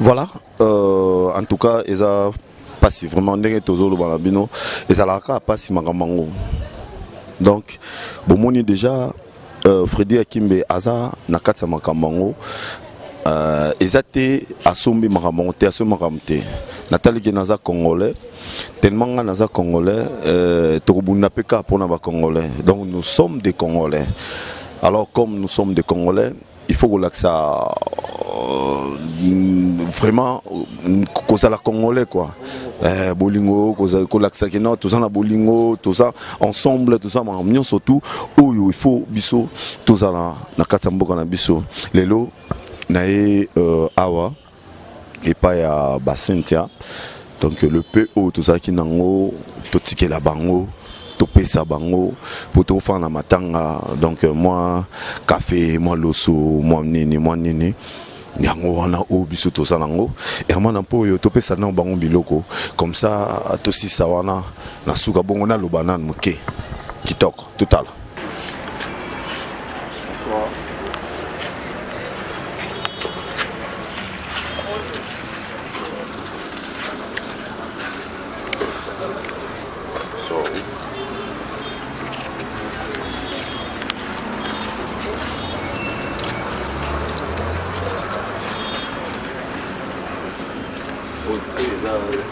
Voilà, en tout cas, ils ont passé vraiment ndenge tozolo balabino, ils ont passé magamango. Donc, bon, déjà, Freddy Akimbe Aza nakatsa makamango. Ils étaient assombés maramonté, assombés Nathalie Genaza congolais, tellement naza congolais, Torobuna Peka pour naba congolais. Donc nous sommes des congolais. Alors comme nous sommes des congolais, il faut que ça vraiment cause la congolais quoi. Bolingo, cause l'accent qui non, tout ça na bolingo, tout ça ensemble, tout ça en union surtout. Il faut biso, tout ça na katamboka na biso. Lelo nae awa et pas ya basentia donc le PO tout ça qui nango to tike la bango to pesa bango pour to faire na matanga donc moi café moi loso moi nini yango wana o biso to ça nango et moi na po yo to pesa na bango biloko comme ça to si ça wana na suka bongo na lobana muke kitoko total.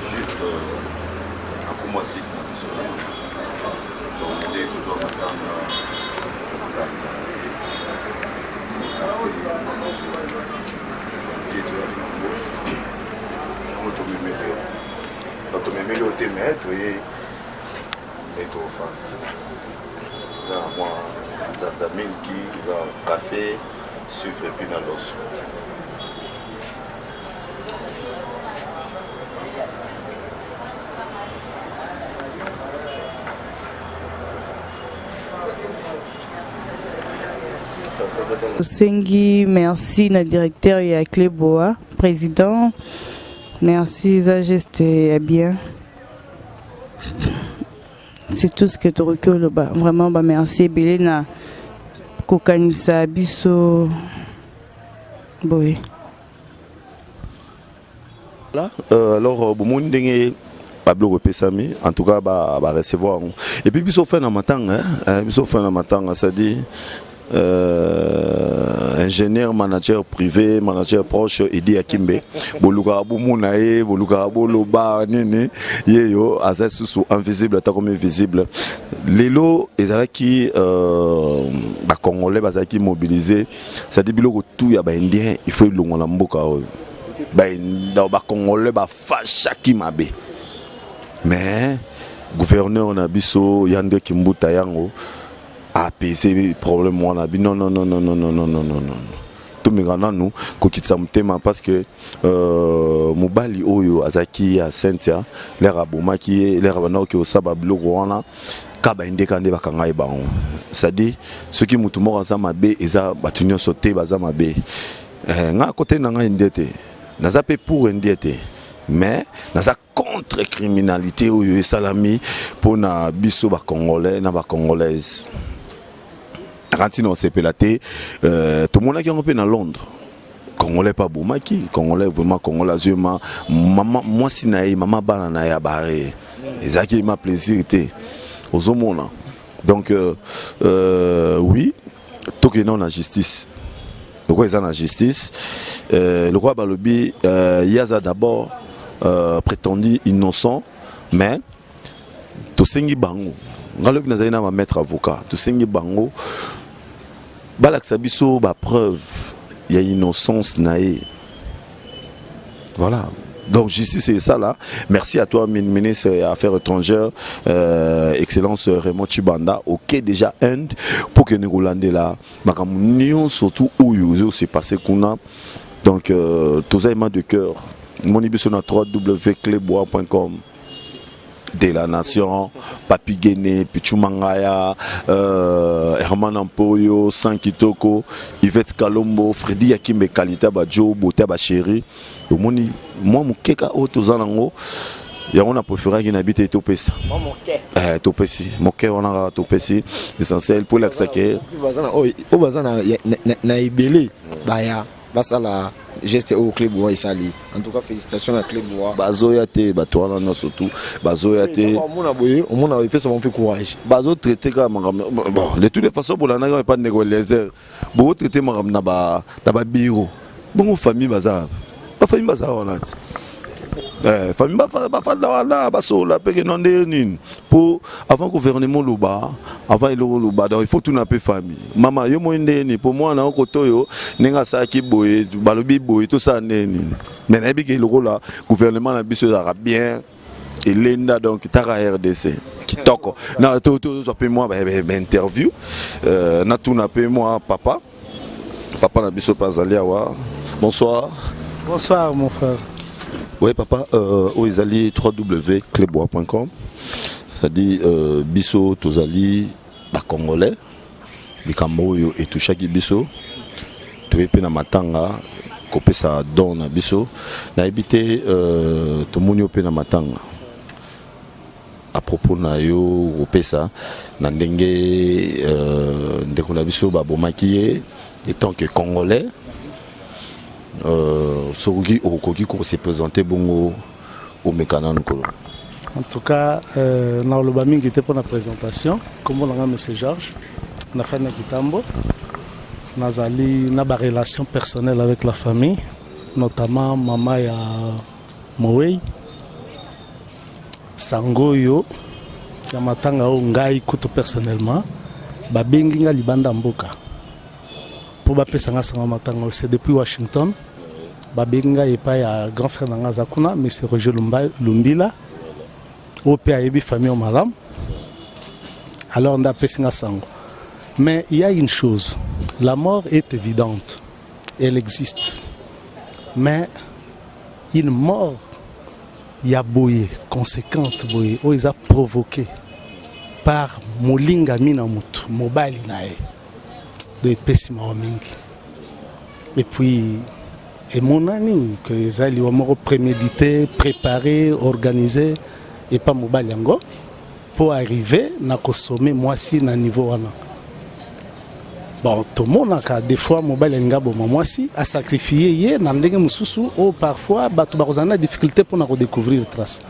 Juste à commencer donc on est toujours en café, sucre et puis dans l'os. Sengi, merci na directeur et à Cléboa, président. Merci, ça geste est bien. C'est tout ce que tu recules. Vraiment, merci. Belena, Kokanisa, Bisso. Boy. Voilà, alors, bon, Pablo Repesami, en tout cas, va recevoir. Et puis, Bisso fait un matin, ça dit. Ingénieur, manager privé, manager proche, Idi Akimbe. Boluka Bumunae, Boluka Boloba, Nene, Yeyo, Azasu, invisible, tant comme visible. Lelo, Ezalaki, Congolais, Bazaki mobilisé. Ça dit, Biloko, tout, ya Indien, il faut le Mboka. Congolais, Fachaki Mabe. Mais, gouverneur Nabiso, Yande Kimbuta Yango, apaiser les problèmes non tout me gana nous kokitsa mutema parce que mobali oyo azaki ya Sentia l'air abomaki l'air bana ki osaba biloko wana kaba indeka nde bakangai bango ça dit ceux qui mutumo kaza mabe eza batunyo sauté baza mabe nga côté nanga indete naza pe pour indete mais naza contre criminalité oyo salami pour na biso ba congolais na ba congolaise. Quand on s'est pélaté, tout le monde qui est en Londres. Congolais pas Boumaki, Congolais vraiment Congolais maman moi sinaï maman banana ya barré. Ezaki m'a plaisir aux hommes. Donc oui, tout que non la justice. Le roi est en la justice. Le roi Balobi Yaza d'abord prétendu innocent, mais tout sengi bango. Ngalo nazana va mettre avocat. Tout sengi bango. Balak Sabiso, preuve, il y a innocence naïe. Voilà. Donc justice c'est ça là. Merci à toi ministre des Affaires étrangères, Excellence Raymond Chibanda, ok déjà Inde pour que nous Hollandais là, nous surtout où c'est passé qu'on a. Donc tous les mains de cœur. Mon émission à www.clebois.com. De la Nation, Papi Guéné, Pichumangaya, Herman Ampoyo, Sankitoko, Yvette Kalombo, Freddy Akimbe Kalita Badjo, Botea Bachéri. Moi, mon keka autozanango, et on a préféré qu'il habite Topesi. Topesi, mon keka on a Topesi, essentiel pour l'accès. Au bazana, na ibele, baya, basala. geste au club bois isali. En tout cas félicitations à club bois. Bazoya te batwana non surtout bazoya te on mona fait ça mon peu courage. Bazo traiter comme bon de toutes les façons pour la n'a pas négocier. Bon traiter magam na ba bureau. Bon famille baza. Ba famille baza on a. Famille bafanda wana basola peke non nini pour avant gouvernement loba avant il loba donc il faut tout nape famille mama yo mo ndeni pour moi na kotoyo ninga sa ki boye balobi boye tout ça nini mais na biki loko la gouvernement na biso za bien et lenda donc tara RDC kitoko na to so pe moi interview na tout na pe moi papa na biso pazalia wa bonsoir mon frère. Oui, papa, Oizali www.clebois.com. Ça dit Bisso, Tozali, Congolais, les Camerounais et tout chaque Bisso. Tu es pena matanga, copé ça donne à Bisso. Na habité Tomunio pena matanga. À propos na yo copé ça, na ndenge ndekona Bisso babomaki et tant que Congolais. Sorugi Okoki qui s'est présenté bon au Mécanan. En tout cas, dans le Baming était pour la présentation, comme on a M. Georges, on a fait un kitambo, on a une relation personnelle avec la famille, notamment maman et Moei, Sangoyo, Yamatanga Ngai Kuto personnellement, Babenginga Libanda Mboka. C'est depuis Washington. Babenga et pas ya grand frère Nanga Zakuna, mais c'est Roger Lumbila. Au PAEB famille au Malam. Alors on a Pessinga Sango. Mais il y a une chose, la mort est évidente, elle existe. Mais une mort, il y a boyé, conséquente boyé, où ils ont provoqué par Molinga Minamutu, Mobile Nae. De pessima mingi. Et puis et mon ami que les alliés ont prémédité, préparé, organisé et pas mobile yango pour arriver na consommer moi si na niveau wana. Bon tout le monde a des fois mobile ngabo moi si a sacrifié hier na ndenge mususu ou parfois batu bazana difficulté pour na redécouvrir trace.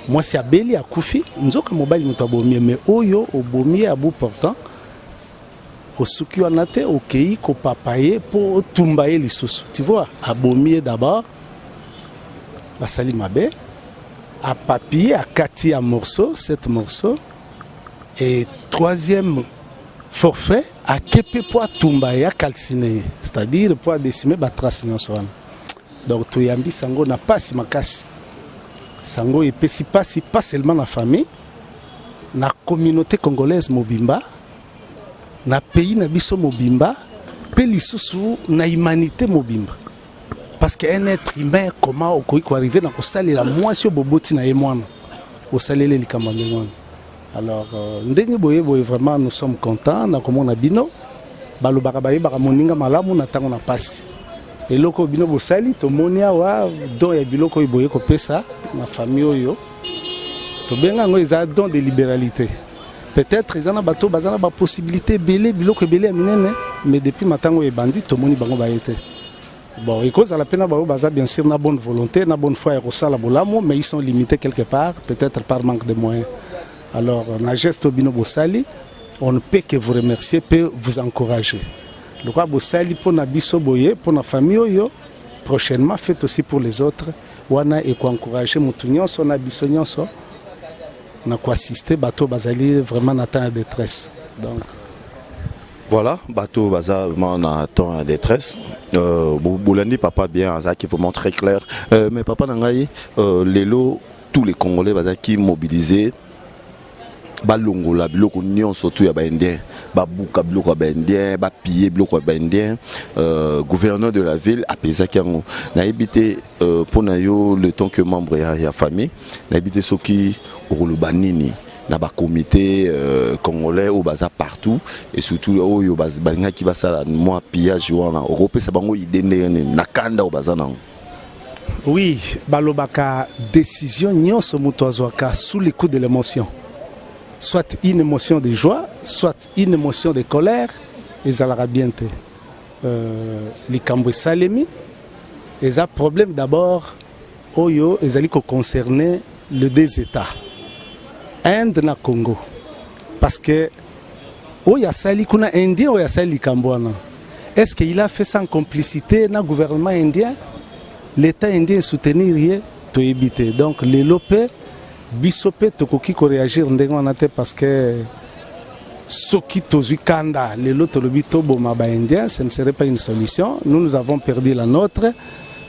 Moi si abeli akufi nzoka mobile mutabomie mais oyo obomie à bout portant. Au souki wanate au kei ko papaye pour tumbaye lisusu. Tu vois, abomier d'abord la sali mabe, à papier, à kati à morceaux, 7 morceaux et troisième forfait à kepe pour tumbaye à calciner, c'est-à-dire pour décimer ba trace nyonso. Donc to yambi sango na pasi makasi. Sango epesi pasi pas seulement la famille, la communauté congolaise mobimba. Na pays na biso mobimba pe lisusu na humanité mobimba parce qu'un être humain comment okoki ko arriver na ko salela mwasi boboti na yemwana o salele likambango. Alors ndenge boye vraiment nous sommes contents na komona bino balobaka bayebaka moninga malamu na tango na pasi eloko bino bosali to monia wa don ya biloko boye ko pesa na famille oyo to benga ngo eza don de libéralité. Peut-être ils ont la possibilité belé biloko belé minene mais depuis matango et bandit to moni bango ba été. Bon, et cause à la peine baza bien sûr na bonne volonté, na bonne foi et rosala bolamo mais ils sont limités quelque part peut-être par manque de moyens. Alors na geste bino bosali, on ne peut que vous remercier peut vous encourager. Le roi bosali pour na biso boye pour na famille oyo prochainement faites aussi pour les autres wana et ko encourager mutu nyonso na biso nyonso. On a quoi assister bateau bazali vraiment en temps de détresse. Donc voilà, bateau baza vraiment en temps de détresse. Boulandi papa bien azaki vraiment très clair. Mais papa nangai lelo tous les Congolais bazaki mobilisés. Balongola biloko nyon surtout ya ba indien, babuka biloko ba indien, ba piller biloko ba indien. Gouverneur de la ville apesaki yango. Na habité pour na yo le temps que membre ya famille, na habité soki olobanini na ba comité congolais au baza partout et surtout oyo balinga ki basala moi pillage wana européen bango idende na kanda au baza nango. Oui, balobaka décision nyonso muto azwaka sous les coups de l'émotion. Soit une émotion de joie, soit une émotion de colère, et ça l'ira bien. Les Cambouis Salemi, Et un problème d'abord, oyo, ezali ko concerner les deux États, Inde na Congo. Parce que, oya sali kuna Indien, oya sali Kambouana. Est-ce qu'il a fait ça en complicité dans le gouvernement indien? L'État indien soutenir rien, to éviter. Donc, les lopés, bisopé, tokoki ko réagir ndengonate parce que soki tozui kanda, les loto lobito bomaba indien, ce ne serait pas une solution. Nous avons perdu la nôtre,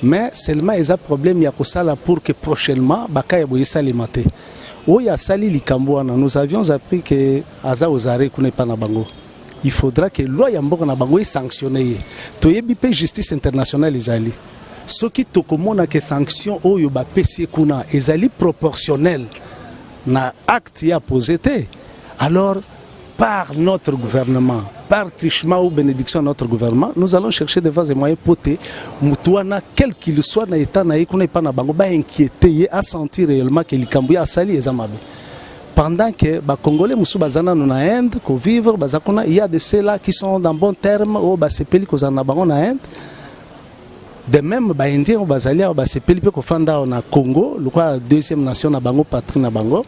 mais seulement il y a un problème, il y a ça pour que prochainement, baka ya boyesa les maté. Oya sali likambouana, nous avions appris que Aza Ozare kune pas na bango. Il faudra que loi yamboko na bango est sanctionnée. Toyebi pe justice internationale ezali. Soki tokomona que sanction oyo ba pesi kuna ezali proportionnel na acte ya posé te. Alors par notre gouvernement, par trichement ou bénédiction de notre gouvernement, nous allons chercher des vases et moyens potés, moutouana, quel qu'il soit, na état na yekuna pas na bango, ba inquiéter, à sentir réellement que l'Ikambu a sali et amabe. Pendant que les Congolais musu bazana na Inde, ko vivre, bazakuna, il y a de ceux-là qui sont dans bon terme, ou basepeli ko zana bango na Inde. De même, les Indiens ou bazalia ou basepeli pe ko fanda na Congo, le quoi deuxième nation na bango, patrie na bango.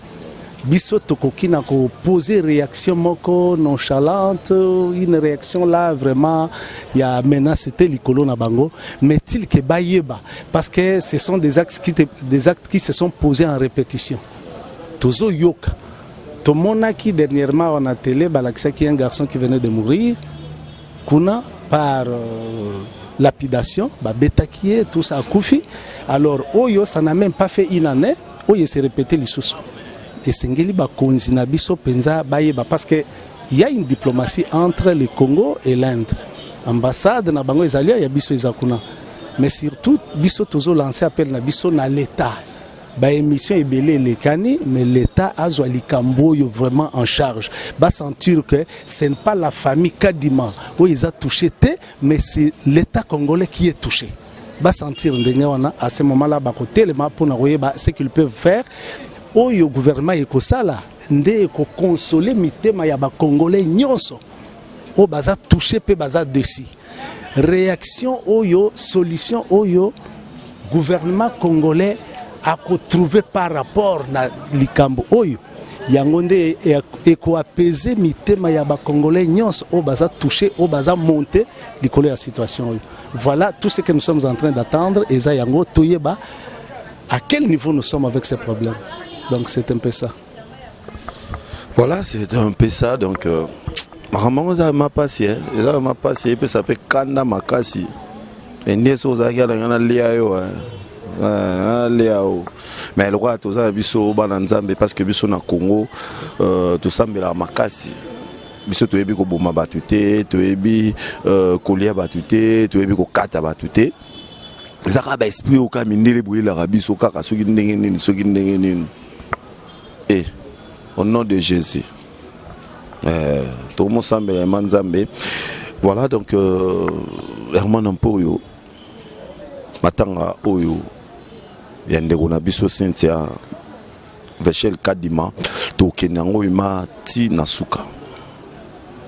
Biso tokoki na ko poser réaction moko nonchalante, une réaction là vraiment il y a menacé likolo na bango, mais il que bayeba parce que ce sont des actes qui se sont posés en répétition. Tozo yoka. Tomona qui dernièrement on a télé balakisa qui un garçon qui venait de mourir kuna par lapidation, beta qui est tout ça koufi. Alors oyo ça n'a même pas fait une année, oyo s'est répété l'issous. Et Sengeli Bakonzi na biso penza bayeba parce que il y a une diplomatie entre le Congo et l'Inde. Ambassade na bango ezalia ya biso ezakuna. Mais surtout biso tozo lancer appel na biso na l'État. Ba émission ebele lekani mais l'État azwa likamboyo vraiment en charge. Ba sentir que ce n'est pas la famille Kadima où ils a touché té mais c'est l'État congolais qui est touché. Ba sentir ndenge wana à ce moment-là ba ko telema pour na koyeba ce qu'ils peuvent faire. Oyo gouvernement ekosala nde eko consoler mitema ya ba congolais nyonso o baza touché pe baza dessus réaction oyo solution oyo gouvernement congolais a trouvé par rapport na likambo oyo yango nde eko apaiser mitema ya ba congolais nyonso o baza touché o baza monter likolo ya situation oyo. Voilà tout ce que nous sommes en train d'attendre et za yango toyeba à quel niveau nous sommes avec ces problèmes. Donc c'est un peu ça. Voilà, c'est un peu ça. Donc, vraiment, ça m'a passé. Ça m'a passé. Et puis ça fait Kanda Makasi. Et n'y a pas de mais le roi, tout ça, biso bananzambe parce que biso na Congo, tout ça, mais la Makasi. Biso tu ebi ko boma batute, tu ebi kolia batute, tu ebi ko kata batute. Zaka ba esprit au kamindele bouiller la rabiso kaka soki ndenge nini. Et au nom de Jésus, tout le monde semble manzambe. Voilà donc Herman Ampoyo, Matanga Oyo, Yandego Nabiso Cynthia, Vechel Kadima, Tokenango Ima Ti Nasuka,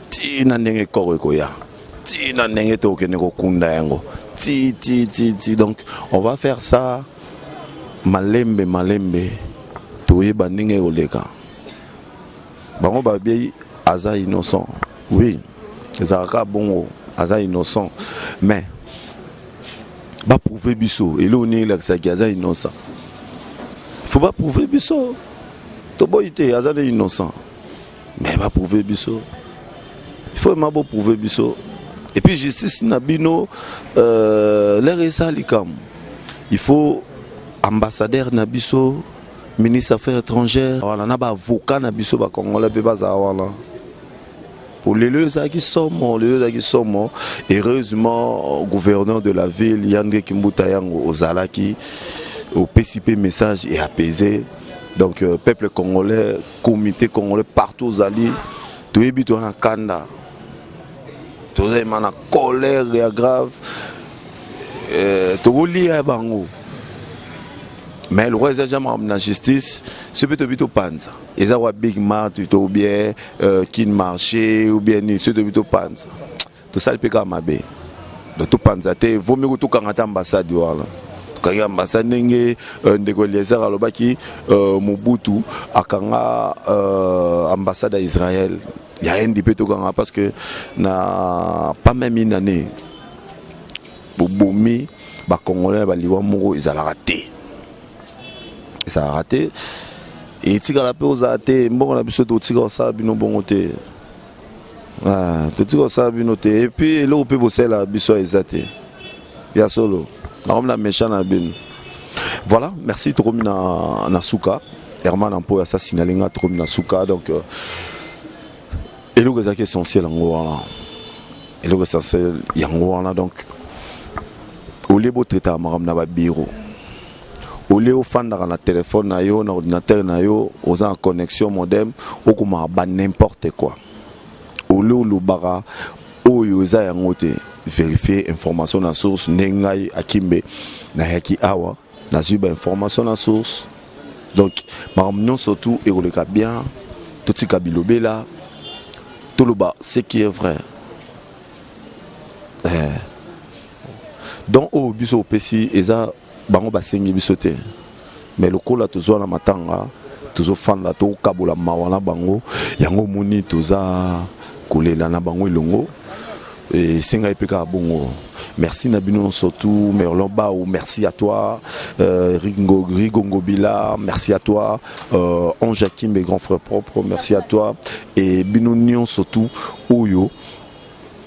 Ti Nanenge Korekoya, Ti Nanenge Tokenego Kunda Yango, Ti. Donc on va faire ça, malembe. Toye bandinge oleka. Bango babi aza innocent. Oui. Ezaka bongo aza innocent. Mais ba prouver biso et là on est là que aza innocent. Faut pas prouver biso. To boyité aza innocent. Mais ba prouver biso. Il faut vraiment prouver biso. Et puis justice nabino l'air ça likam. Il faut ambassadeur nabiso ministre des Affaires étrangères, on a pas avocat na biso ba Congolais pe baza wana. Pour les lieux qui sont heureusement gouverneur de la ville Yandé Kimbuta Yango Ozalaki au PCP message est apaisé. Donc peuple congolais, comité congolais partout aux alliés, tout est bito na kanda. Tout est en colère et grave. Tout lié bango. Mais le roi est jamais en la justice, c'est plutôt panza. Ils ont Big Mart, ou bien Kin Marché, ou bien ce plutôt panza. Tout ça, le peut comme de tout panzate vaut mieux tout quand ambassade voilà quand ambassade nenge ndeko Eliezer alobaki Mobutu akanga ambassade à Israël il y a un peu tout quand parce que na pas même une année bobomi ba congolais ba liwa moko ils a raté et tika la pe aux athées mbongo na biso to tika sa bino bongo te to tika sa bino te et puis là peut bosser la biso ezate ya solo comme la méchant na bin voilà merci to komi na suka Herman Ampo assassiné linga to komi na suka donc et le gars qui est essentiel en voilà et le gars essentiel yango wana donc au lieu de traiter amaram na ba bureau au lieu de na téléphone na yo na ordinateur na yo aux en connexion modem ou comme ba n'importe quoi au lieu de bara oyo za yangote vérifier information na source nengai akimbe na yaki awa na zuba information na source donc maram surtout et le cas bien tout ce kabilobela tout le bas ce qui est vrai donc au biso pesi eza bango basengi bisote mais le kola toujours na matanga toujours fan la to kabola mawana bango yango moni toza kolela na bango ilongo et singa epeka bongo merci Nabino surtout Merlon Bao merci à toi Rigongo Bila merci à toi Ange Hakim mes grands frères propres merci à toi et Binonion surtout Oyo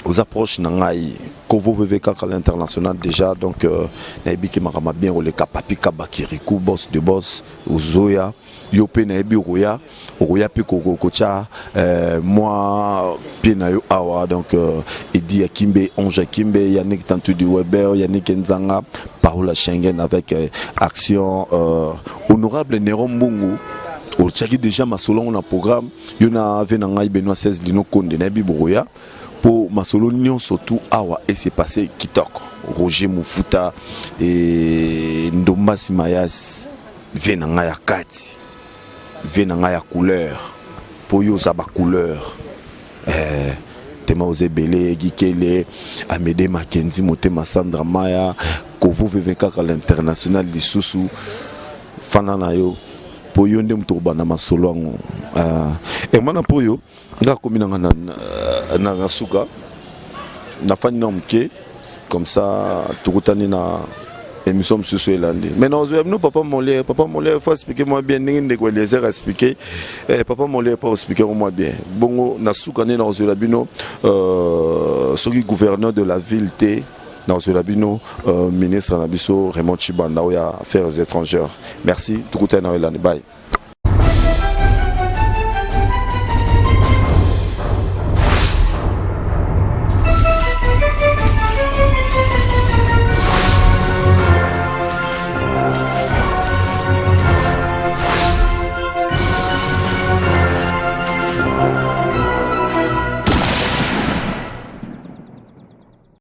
aux approches nangai Kovo VVK à l'international déjà donc naibi ki makama bien le kapapi kabakiriku boss de boss Ozoya Yopé naibi Oya pe kocha moi Pinayo Awa donc Edi Akimbe Onge Akimbe Yannick Tantu du Weber Yannick Nzanga Paola Schengen avec action honorable Néron Mbungu au tchaki déjà ma solo on a programme yona venanga Benoît 16 Lino Konde naibi Boya pour ma solo surtout awa et c'est passé Kitoko Roger Mufuta et Ndomba Simayas venanga ya kati venanga ya couleur pour yo za ba couleur tema ozebele gikele Amédée Mackenzie Motema Sandra Maya Kovo VVK à l'international lisusu fanana yo pour yo ndem to bana masolo ngo et mana pour yo nga komina na suka na fani na mke comme ça tukutani na émission sur Elandi mais non nous papa Molé faut expliquer moi bien ndenge ko Eliezer expliquer papa Molé pas expliquer moi bien bongo na suka ne na ozela bino soki gouverneur de la ville té na ozela bino ministre na biso Raymond Chibanda ya affaires étrangères merci tukutani na Elandi bye.